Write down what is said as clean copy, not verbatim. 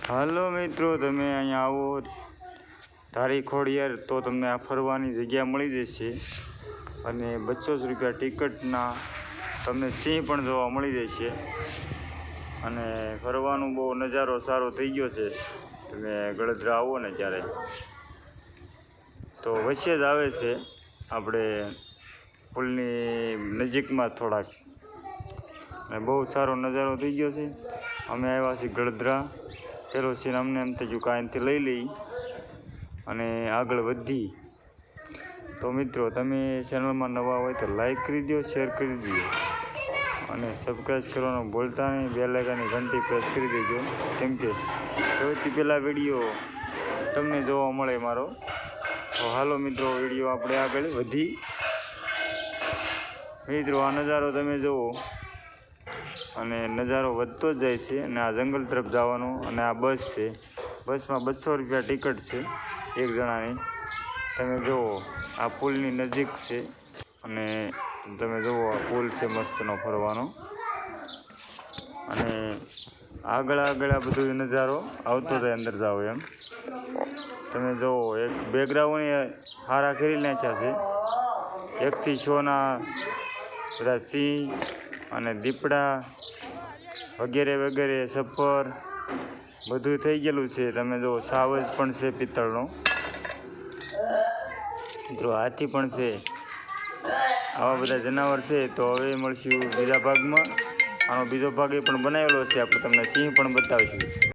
હાલો મિત્રો, તમે અહીંયા આવો ધારી ખોડિયાર તો તમને આ ફરવાની જગ્યા મળી જશે અને 200 રૂપિયા ટિકિટના તમને સિંહ પણ જોવા મળી જશે અને ફરવાનો બહુ નજારો સારો થઈ ગયો છે. તમે ગળદરા આવો ને ત્યારે તો વચ્ચે જ આવે છે, આપણે પુલની નજીકમાં થોડાક, અને બહુ સારો નજારો થઈ ગયો છે. અમે આવ્યા છીએ ગળદરા. પેલો સીન અમને એમ થઈ ગયું કે અહીંથી લઈ લઈ અને આગળ વધી. તો મિત્રો, તમે ચેનલમાં નવા હોય તો લાઈક કરી દો, શેર કરી દો અને સબસ્ક્રાઈબ કરવાનું ભૂલતા નહીં. બેલ આઇકનની ઘંટી પ્રેસ કરી દેજો, કેમ કે સૌથી પહેલાં વિડીયો તમને જોવા મળે મારો. તો હાલો મિત્રો, વિડીયો આપણે આગળ વધી. મિત્રો, આ નજારો તમે જુઓ અને નજારો વધતો જ જાય છે. અને આ જંગલ તરફ જવાનું, અને આ બસ છે. બસમાં 200 રૂપિયા ટિકિટ છે એક જણાની. તમે જુઓ, આ પુલની નજીક છે અને તમે જુઓ આ પુલ છે મસ્તનો ફરવાનો. અને આગળ આ બધો નજારો આવતો જાય અંદર જાઓ એમ. તમે જુઓ, એક બેકગ્રાઉન્ડ હારા કરી નાખ્યા છે. 1 થી 6ના બધા સિંહ અને દીપડા વગેરે સફર બધું થઈ ગયેલું છે. તમે જો સાવજ પણ છે પિત્તળનો, મિત્રો હાથી પણ છે. આવા બધા જનાવર છે. તો હવે મળશું બીજા ભાગમાં. આનો બીજો ભાગ એ પણ બનાવેલો છે, આપણે તમને સિંહ પણ બતાવીશું.